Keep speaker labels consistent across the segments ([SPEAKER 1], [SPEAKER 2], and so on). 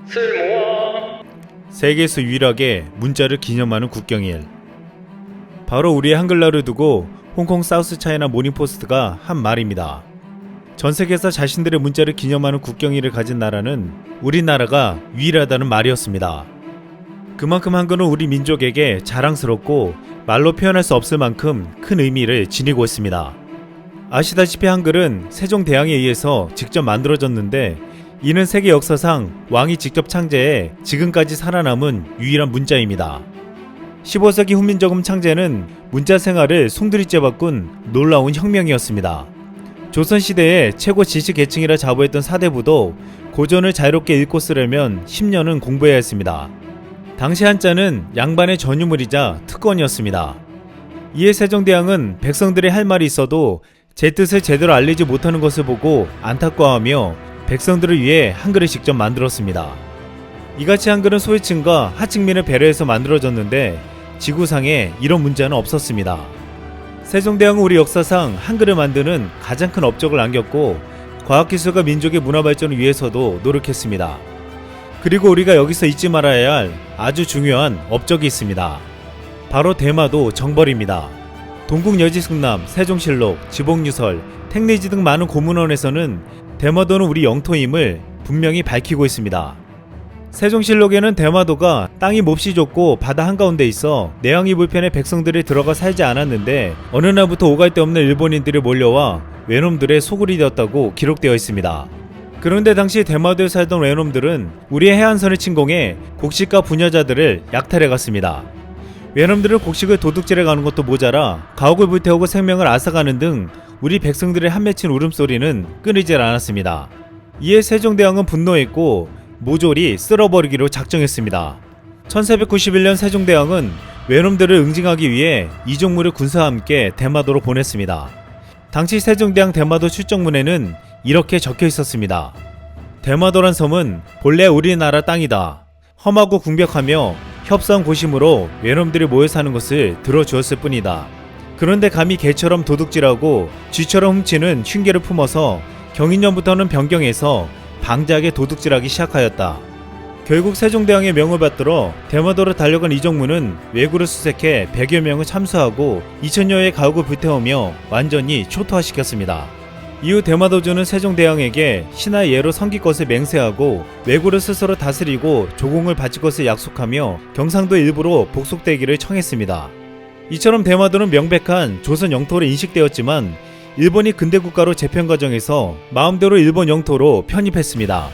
[SPEAKER 1] 쓸모아.
[SPEAKER 2] 세계에서 유일하게 문자를 기념하는 국경일. 바로 우리의 한글날을 두고 홍콩 사우스 차이나 모닝포스트가 한 말입니다. 전 세계에서 자신들의 문자를 기념하는 국경일을 가진 나라는 우리나라가 유일하다는 말이었습니다. 그만큼 한글은 우리 민족에게 자랑스럽고 말로 표현할 수 없을 만큼 큰 의미를 지니고 있습니다. 아시다시피 한글은 세종대왕에 의해서 직접 만들어졌는데 이는 세계 역사상 왕이 직접 창제해 지금까지 살아남은 유일한 문자입니다. 15세기 훈민정음 창제는 문자 생활을 송두리째 바꾼 놀라운 혁명이었습니다. 조선시대의 최고 지식계층이라 자부했던 사대부도 고전을 자유롭게 읽고 쓰려면 10년은 공부해야 했습니다. 당시 한자는 양반의 전유물이자 특권이었습니다. 이에 세종대왕은 백성들이 할 말이 있어도 제 뜻을 제대로 알리지 못하는 것을 보고 안타까워하며 백성들을 위해 한글을 직접 만들었습니다. 이같이 한글은 소외층과 하층민을 배려해서 만들어졌는데 지구상에 이런 문자는 없었습니다. 세종대왕은 우리 역사상 한글을 만드는 가장 큰 업적을 안겼고 과학기술과 민족의 문화 발전을 위해서도 노력했습니다. 그리고 우리가 여기서 잊지 말아야 할 아주 중요한 업적이 있습니다. 바로 대마도 정벌입니다. 동국여지승남, 세종실록, 지복유설, 택리지 등 많은 고문원에서는 대마도는 우리 영토임을 분명히 밝히고 있습니다. 세종실록에는 대마도가 땅이 몹시 좁고 바다 한가운데 있어 내항이 불편해 백성들이 들어가 살지 않았는데 어느 날부터 오갈 데 없는 일본인들이 몰려와 외놈들의 소굴이 되었다고 기록되어 있습니다. 그런데 당시 대마도에 살던 외놈들은 우리의 해안선을 침공해 곡식과 부녀자들을 약탈해 갔습니다. 외놈들은 곡식을 도둑질해 가는 것도 모자라 가옥을 불태우고 생명을 앗아가는 등 우리 백성들의 한맺힌 울음소리는 끊이질 않았습니다. 이에 세종대왕은 분노했고 모조리 쓸어버리기로 작정했습니다. 1491년 세종대왕은 외놈들을 응징하기 위해 이종무를 군사와 함께 대마도로 보냈습니다. 당시 세종대왕 대마도 출정문에는 이렇게 적혀 있었습니다. 대마도란 섬은 본래 우리나라 땅이다. 험하고 궁벽하며 협소한 곳이므로 외놈들이 모여 사는 것을 들어주었을 뿐이다. 그런데 감히 개처럼 도둑질하고 쥐처럼 훔치는 흉계를 품어서 경인년부터는 변경해서 방자하게 도둑질하기 시작하였다. 결국 세종대왕의 명을 받들어 대마도로 달려간 이종무는 왜구를 수색해 100여 명을 참수하고 2000여의 가옥을 불태우며 완전히 초토화시켰습니다. 이후 대마도주는 세종대왕에게 신하의 예로 섬길 것을 맹세하고 왜구를 스스로 다스리고 조공을 바칠 것을 약속하며 경상도 일부로 복속되기를 청했습니다. 이처럼 대마도는 명백한 조선 영토로 인식되었지만 일본이 근대국가로 재편 과정에서 마음대로 일본 영토로 편입했습니다.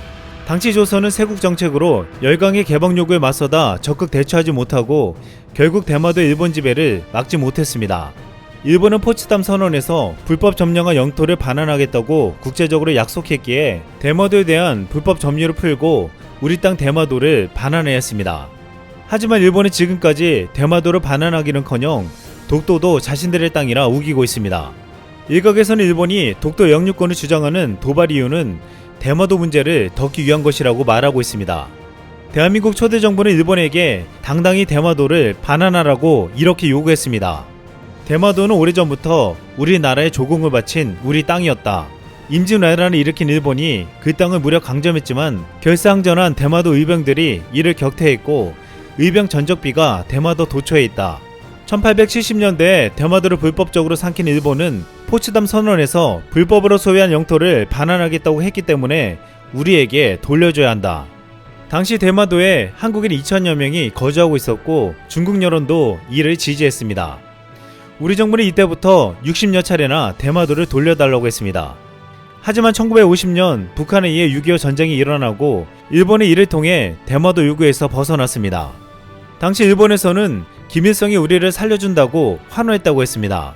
[SPEAKER 2] 당시 조선은 세국정책으로 열강의 개방 요구에 맞서다 적극 대처하지 못하고 결국 대마도의 일본 지배를 막지 못했습니다. 일본은 포츠담 선언에서 불법 점령한 영토를 반환하겠다고 국제적으로 약속했기에 대마도에 대한 불법 점유를 풀고 우리 땅 대마도를 반환해야 했습니다. 하지만 일본은 지금까지 대마도를 반환하기는커녕 독도도 자신들의 땅이라 우기고 있습니다. 일각에서는 일본이 독도 영유권을 주장하는 도발 이유는 대마도 문제를 덮기 위한 것이라고 말하고 있습니다. 대한민국 초대 정부는 일본에게 당당히 대마도를 반환하라고 이렇게 요구했습니다. 대마도는 오래전부터 우리나라에 조공을 바친 우리 땅이었다. 임진왜란을 일으킨 일본이 그 땅을 무려 강점했지만 결사항전한 대마도 의병들이 이를 격퇴했고 의병 전적비가 대마도 도처에 있다. 1870년대에 대마도를 불법적으로 삼킨 일본은 포츠담 선언에서 불법으로 소유한 영토를 반환하겠다고 했기 때문에 우리에게 돌려줘야 한다. 당시 대마도에 한국인 2000여 명이 거주하고 있었고 중국 여론도 이를 지지했습니다. 우리 정부는 이때부터 60여 차례나 대마도를 돌려달라고 했습니다. 하지만 1950년 북한에 의해 6.25 전쟁이 일어나고 일본이 이를 통해 대마도 요구에서 벗어났습니다. 당시 일본에서는 김일성이 우리를 살려준다고 환호했다고 했습니다.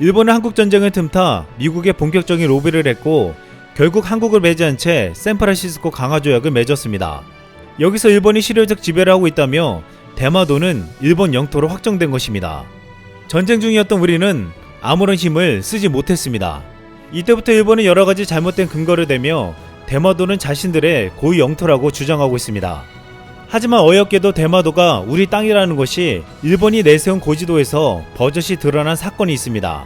[SPEAKER 2] 일본은 한국전쟁을 틈타 미국에 본격적인 로비를 했고 결국 한국을 배제한 채 샌프란시스코 강화조약을 맺었습니다. 여기서 일본이 실효적 지배를 하고 있다며 대마도는 일본 영토로 확정된 것입니다. 전쟁 중이었던 우리는 아무런 힘을 쓰지 못했습니다. 이때부터 일본은 여러가지 잘못된 근거를 대며 대마도는 자신들의 고유 영토라고 주장하고 있습니다. 하지만 어이없게도 대마도가 우리 땅이라는 것이 일본이 내세운 고지도에서 버젓이 드러난 사건이 있습니다.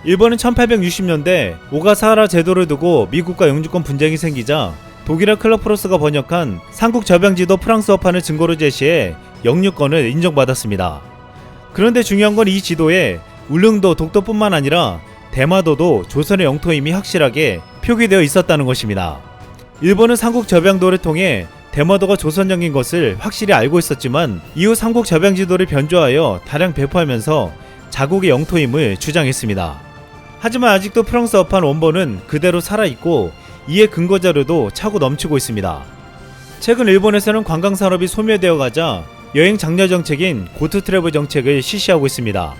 [SPEAKER 2] 일본은 1860년대 오가사와라 제도를 두고 미국과 영주권 분쟁이 생기자 독일의 클럽프로스가 번역한 삼국저병지도 프랑스어판을 증거로 제시해 영유권을 인정받았습니다. 그런데 중요한 건 이 지도에 울릉도, 독도뿐만 아니라 대마도도 조선의 영토임이 확실하게 표기되어 있었다는 것입니다. 일본은 삼국저병도를 통해 대마도가 조선령인 것을 확실히 알고 있었지만 이후 삼국저병지도를 변조하여 다량 배포하면서 자국의 영토임을 주장했습니다. 하지만 아직도 프랑스어판 원본은 그대로 살아있고 이에 근거자료도 차고 넘치고 있습니다. 최근 일본에서는 관광산업이 소멸되어 가자 여행 장려 정책인 고투 트래블 정책을 실시하고 있습니다.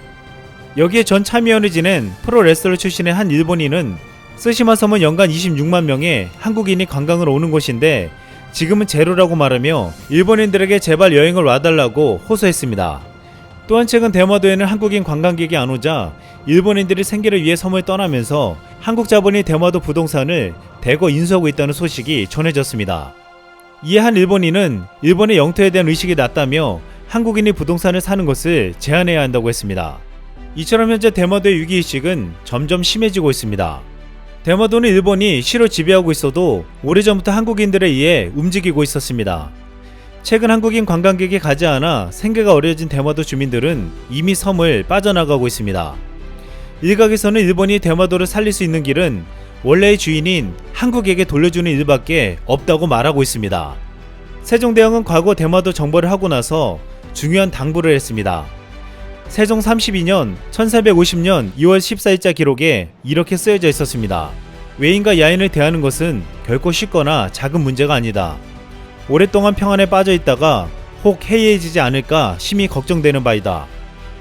[SPEAKER 2] 여기에 전 참여연을 지낸 프로레슬러 출신의 한 일본인은 쓰시마 섬은 연간 26만 명의 한국인이 관광을 오는 곳인데 지금은 제로라고 말하며 일본인들에게 제발 여행을 와달라고 호소했습니다. 또한 최근 대마도에는 한국인 관광객이 안 오자 일본인들이 생계를 위해 섬을 떠나면서 한국 자본이 대마도 부동산을 대거 인수하고 있다는 소식이 전해졌습니다. 이에 한 일본인은 일본의 영토에 대한 의식이 낮다며 한국인이 부동산을 사는 것을 제한해야 한다고 했습니다. 이처럼 현재 대마도의 위기의식은 점점 심해지고 있습니다. 대마도는 일본이 시로 지배하고 있어도 오래전부터 한국인들에 의해 움직이고 있었습니다. 최근 한국인 관광객이 가지 않아 생계가 어려워진 대마도 주민들은 이미 섬을 빠져나가고 있습니다. 일각에서는 일본이 대마도를 살릴 수 있는 길은 원래의 주인인 한국에게 돌려주는 일밖에 없다고 말하고 있습니다. 세종대왕은 과거 대마도 정벌을 하고 나서 중요한 당부를 했습니다. 세종 32년 1450년 2월 14일자 기록에 이렇게 쓰여져 있었습니다. 외인과 야인을 대하는 것은 결코 쉽거나 작은 문제가 아니다. 오랫동안 평안에 빠져 있다가 혹 해이해지지 않을까 심히 걱정되는 바이다.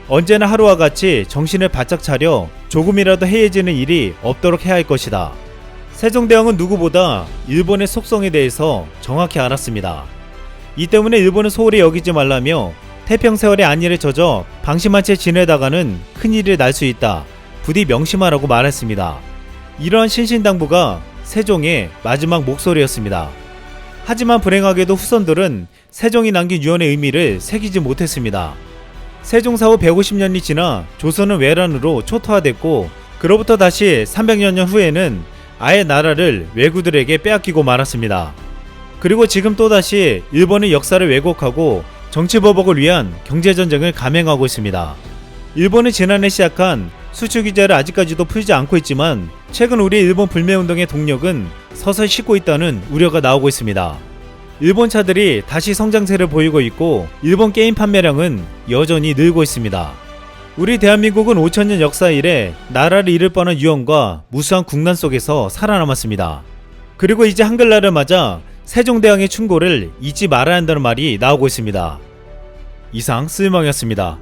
[SPEAKER 2] 언제나 하루와 같이 정신을 바짝 차려 조금이라도 해이해지는 일이 없도록 해야 할 것이다. 세종대왕은 누구보다 일본의 속성에 대해서 정확히 알았습니다. 이 때문에 일본은 소홀히 여기지 말라며 태평세월의 안일에 젖어 방심한 채 지내다가는 큰일이 날 수 있다. 부디 명심하라고 말했습니다. 이러한 신신당부가 세종의 마지막 목소리였습니다. 하지만 불행하게도 후손들은 세종이 남긴 유언의 의미를 새기지 못했습니다. 세종사 후 150년이 지나 조선은 외란으로 초토화됐고 그로부터 다시 300여 년 후에는 아예 나라를 왜구들에게 빼앗기고 말았습니다. 그리고 지금 또다시 일본의 역사를 왜곡하고 정치보복을 위한 경제전쟁을 감행하고 있습니다. 일본은 지난해 시작한 수출규제를 아직까지도 풀지 않고 있지만 최근 우리 일본 불매운동의 동력은 서서히 식고 있다는 우려가 나오고 있습니다. 일본 차들이 다시 성장세를 보이고 있고 일본 게임 판매량은 여전히 늘고 있습니다. 우리 대한민국은 5000년 역사 이래 나라를 잃을 뻔한 위험과 무수한 국난 속에서 살아남았습니다. 그리고 이제 한글날을 맞아 세종대왕의 충고를 잊지 말아야 한다는 말이 나오고 있습니다. 이상 쓸멍이었습니다.